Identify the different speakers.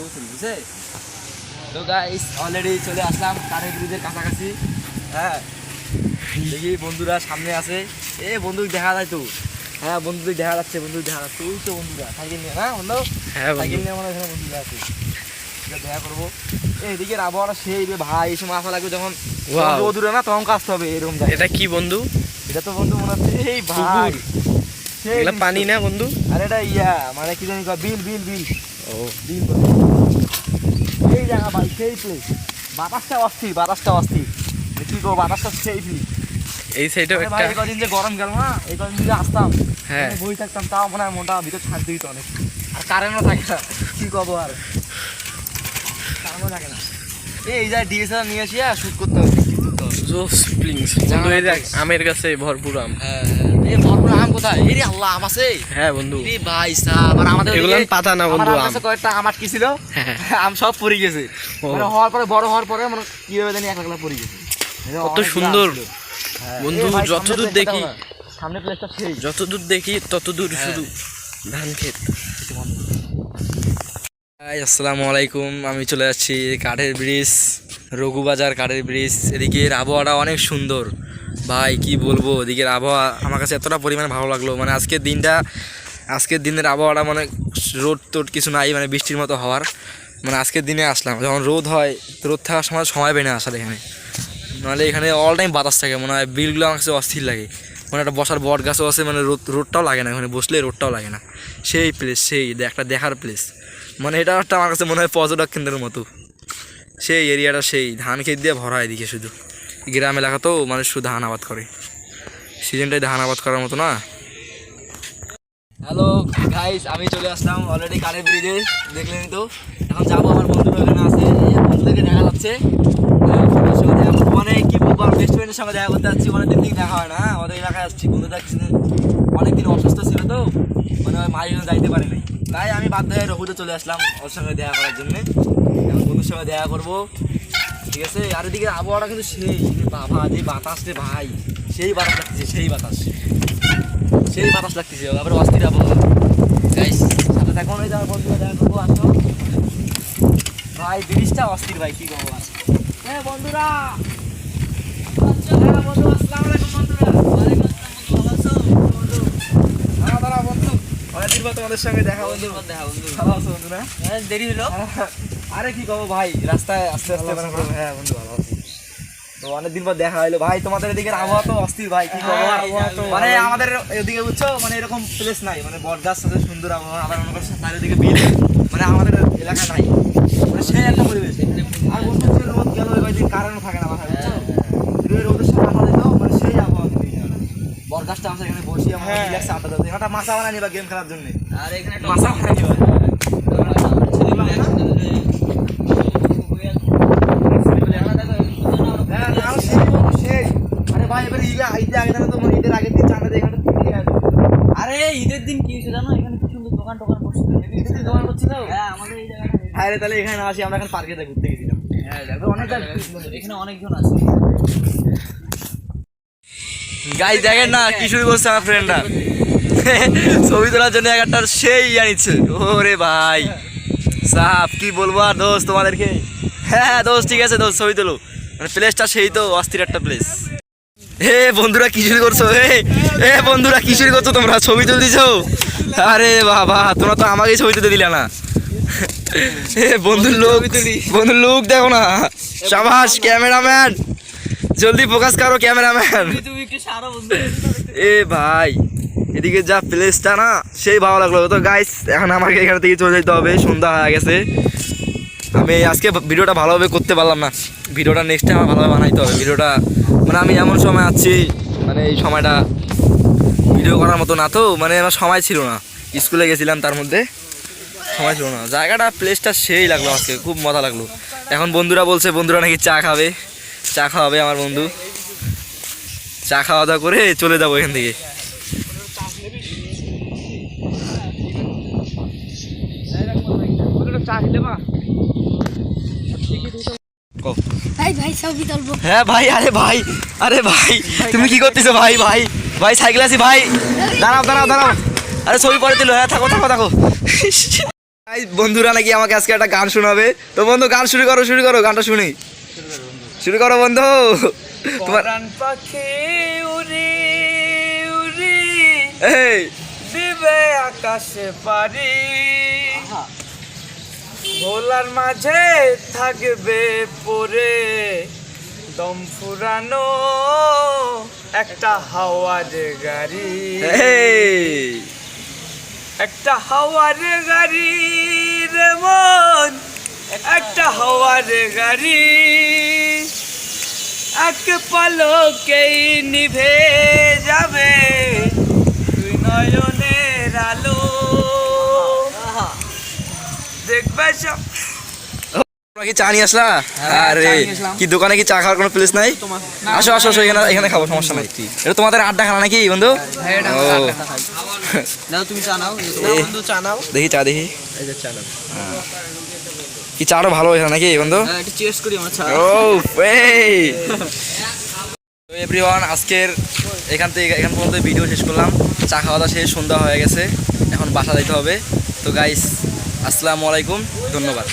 Speaker 1: একটু বুঝছে। তো গাইস অলরেডি চলে আসলাম কাঠের ব্রিজের কাছাকাছি। হ্যাঁ দেখি বন্ধুরা সামনে আছে। এ বন্ধু দেখা যায় তো। হ্যাঁ বন্ধু দেখা যাচ্ছে, বন্ধু দেখা যাচ্ছে। ওই তো বন্ধুরা সাইকেল নিয়ে না বন্ধু, সাইকেল নিয়ে আমার এখানে বন্ধুরা আছে, দেখা করবো। এইদিকের আবহাওয়াটা সেই রে ভাই, এই সময় আসা লাগবে যখন দূরে না তখন আসতে হবে এরকম।
Speaker 2: এটা কি বন্ধু?
Speaker 1: এটা তো বন্ধু মনে হচ্ছে এই ভাই
Speaker 2: পানি না বন্ধু?
Speaker 1: আর এটা ইয়া মানে কি জানি বিল বিল বিল।
Speaker 2: ও
Speaker 1: বিল এই জায়গা ভাই, সেই প্লেস। বাতাসটা অস্থির, বাতাসটা অস্থির। কি করবো, বাতাসটা সেই প্লেস।
Speaker 2: এই সাইডেও
Speaker 1: ভাই এই কদিন যে গরম গেল না, এই কদিন যদি আসতাম
Speaker 2: হ্যাঁ
Speaker 1: বই থাকতাম, তাও মনে হয় মনটা ভিতর শান্তি দিত অনেক। আর কারেন্টও থাকে না, কি করবো আর, কারেন্টও থাকে না। এই যা ডিএসএলআর নিয়ে আসি আর শুট করতে হবে।
Speaker 2: আমের গাছে ভরপুর আম।
Speaker 1: এই ভরপুর আম কোথায়? এই আল্লাহ আম আছে।
Speaker 2: হ্যাঁ বন্ধু,
Speaker 1: এই ভাই সাহেব, আর আমাদের
Speaker 2: এগুলো পাতা না বন্ধু, আম।
Speaker 1: কয়েকটা আম আটকে ছিল, আম সব পড়ে গেছে। মানে হওয়ার পরে, বড় হওয়ার পরে মানে কিভাবে জানি এক একলা পড়ে গেছে।
Speaker 2: কত সুন্দর বন্ধু, যতদূর দেখি
Speaker 1: সামনে প্লেসটা সেই,
Speaker 2: যতদূর দেখি ততদূর শুধু ধান ক্ষেত। আসসালামু আলাইকুম, আমি চলে যাচ্ছি কাঠের ব্রিজ, রঘুবাজার কাঠের ব্রিজ। এদিকের আবহাওয়াটা অনেক সুন্দর ভাই, কি বলবো। এদিকের আবহাওয়া আমার কাছে এতটা পরিমাণে ভালো লাগলো। মানে আজকের দিনের আবহাওয়াটা মানে রোদ টোদ কিছু নাই, মানে বৃষ্টির মতো হওয়ার। মানে আজকের দিনে আসলাম যখন রোদ হয়, রোদ থাকার সময় পেয়ে না আসার এখানে। নাহলে এখানে অল টাইম বাতাস থাকে, মনে হয় বিলগুলো আমার কাছে অস্থির লাগে। মানে একটা বসার বট গাছও আছে, মানে রোদটাও লাগে না এখানে বসলে, রোদটাও লাগে না। সেই প্লেস, সেই একটা দেখার প্লেস। মানে এটা একটা আমার কাছে মনে হয় পর্যটক কেন্দ্রের মতো। সেই এরিয়াটা সেই ধান ক্ষেত দিয়ে ভরা, এদিকে শুধু গ্রাম এলাকা তো মানুষ শুধু ধান আবাদ করে, সিজনটাই ধান আবাদ করার মতো না। হ্যালো গাইস, আমি চলে আসলাম অলরেডি কাঠের ব্রিজে, দেখলেন তো। এখন যাবো, আমার বন্ধুরা এখানে আছে, বন্ধুদেরকে দেখা যাচ্ছে। মানে কি বলবো, বেস্ট ফ্রেন্ডের সঙ্গে দেখা করতে যাচ্ছি, অনেকদিন থেকে দেখা হয় না। আমাদের এলাকায় আসছি, বন্ধু থাকছি, অনেকদিন অসুস্থ ছিল তো, মানে মায়ের জন্য যাইতে পারি নাই। তাই আমি বাধ্য হয়ে রঘুতে চলে আসলাম ওর সঙ্গে দেখা করার জন্যে। এখন বন্ধুর সঙ্গে দেখা করবো, ঠিক আছে। আর এদিকে আবহাওয়াটা কিন্তু সেই বাবা, যে বাতাস রে ভাই, সেই বাতাস লাগতেছে, সেই বাতাস, সেই বাতাস লাগতেছে। আবার অস্থির আবহাওয়া গাইস, সাথে এখন ওই আমার বন্ধুরা দেখা করবো। আসো ভাই, ব্রিজটা অস্থির ভাই, কি করবো। হ্যাঁ বন্ধুরা, বন্ধু আসসালামু আলাইকুম। বন্ধুরা দাঁড়া বন্ধু, অনেকদিন পর তোমাদের সঙ্গে দেখা। বন্ধু ভালো আছো বন্ধু? না দেরি হলো। আরে কি করবো ভাই, রাস্তায় আস্তে আস্তে। হ্যাঁ বন্ধু ভালো আছি। তো অনেকদিন পর দেখা হইলো ভাই। তোমাদের এদিকে আবহাওয়া তো অস্থির ভাই, কি করবো। মানে আমাদের এদিকে বুঝছো, মানে এরকম প্লেস নাই, মানে বট গাছ সাথে সুন্দর আবহাওয়া। আবার মনে করছে তার এদিকে বিল, মানে আমাদের এলাকা নাই, মানে সেই একটা পরিবেশ। আর বন্ধু রোদ গেল কয়েকদিন, কারেন্টও থাকে না মাথায়, বুঝছো। রোদের সাথে আসা যেত, মানে সেই আবহাওয়া। বট গাছটা আছে এখানে, বসি আমরা রিল্যাক্সে আড্ডা দিতে। একটা মাছা বানাই নিবা গেম খেলার জন্য। আর এখানে মাছা বানাই নিবা।
Speaker 3: আরে ঈদের দিন কি হয়েছে জানো, এখানে কি সুন্দর দোকান টোকান বসছিল।
Speaker 1: দোকান করছিল।
Speaker 3: হ্যাঁ আমাদের এই জায়গাটা।
Speaker 1: আরে তাহলে এখানে আসি, আমরা এখন পার্কে ঘুরতে গেছিলাম।
Speaker 3: হ্যাঁ অনেকটা, এখানে অনেকজন আছে।
Speaker 1: গাইস দেখেন না কি শুরু করছে আমার ফ্রেন্ডরা, ছবি তোলার জন্য একটা সেই জানিচ্ছে। ওরে ভাই সাপ, কি বলবো আর দোস্ত তোমাদেরকে। হ্যাঁ দোস্ত, ঠিক আছে দোস্ত, ছবি তোলো। মানে প্লেসটা সেই তো অস্থির একটা প্লেস। হে বন্ধুরা কি শুরু করছো, হে বন্ধুরা কি শুরু করছো তোমরা, ছবি তুলে দিছো? আরে বাবা, তোমরা তো আমাকেই ছবি তুলতে দিলে না। বন্ধুর লোক দেখো না। শাবাশ ক্যামেরাম্যান, জলদি ফোকাস করো ক্যামেরাম্যান। এ ভাই এদিকে যা প্লেসটা না, সেই ভালো লাগলো তো গাইস। এখন আমাকে এখান থেকে চলে যেতে হবে, সন্ধ্যা হয়ে গেছে। আমি আজকে ভিডিওটা ভালোভাবে করতে পারলাম না, ভিডিওটা নেক্সট টাইম আমার ভালোভাবে বানাইতে হবে। ভিডিওটা মানে আমি এমন সময় আছি, মানে এই সময়টা ভিডিও করার মতো না তো, মানে আমার সময় ছিল না, স্কুলে গেছিলাম, তার মধ্যে সময় ছিল না। জায়গাটা প্লেসটা সেই লাগলো আজকে, খুব মজা লাগলো। এখন বন্ধুরা বলছে, বন্ধুরা নাকি চা খাওয়াবে আমার বন্ধু। চা খাওয়া দাওয়া করে চলে যাবো এখান থেকে। হ্যাঁ ভাই, আরে ভাই তুমি কি করতেছো ভাই? ভাই সাইকেল আছি ভাই, দাঁড়াও। আরে ছবি পরে দিল। হ্যাঁ থাকো। বন্ধুরা নাকি আমাকে আজকে একটা গান শোনাবে। তো বন্ধু গান শুরু করো গানটা শুনি। শুরু করো বন্ধু। তোমার
Speaker 3: পাখি উড়ি উড়ি
Speaker 1: এই
Speaker 3: দিবে আকাশে পারি ভোলার মাঝে থাকবে পরে দম ফুরানো একটা হাওয়ার গাড়ি
Speaker 1: এই
Speaker 3: একটা হাওয়ার গাড়ি রে মন একটা হাওয়ার গাড়ি এক পলকেই নিভে যাবে তুই নয়নের আলো দেখবে সব
Speaker 1: তোমরা কি চা নিয়ে আসলা? আরে কি দোকানে কি চা খাওয়ার কোনো প্লেস নাই? আসো এখানে খাবো, সমস্যা নাই। এটা তোমাদের আড্ডা খানা নাকি বন্ধু? ও।
Speaker 3: নাও তুমি চা নাও বন্ধু চা নাও
Speaker 1: দেখি চা দেখি।
Speaker 3: এই যে চা নাও
Speaker 1: কি চাটা ভালো এখানে নাকি বন্ধু?
Speaker 3: হ্যাঁ একটু চেস করি আমার চা
Speaker 1: ও এই তো এভরিওয়ান, আজকের এখান পর্যন্ত ভিডিও শেষ করলাম। চা খাওয়া দাওয়া শেষ, সন্ধ্যা হয়ে গেছে, এখন বাসা যেতে হবে। তো গাইস আসসালামু আলাইকুম, ধন্যবাদ।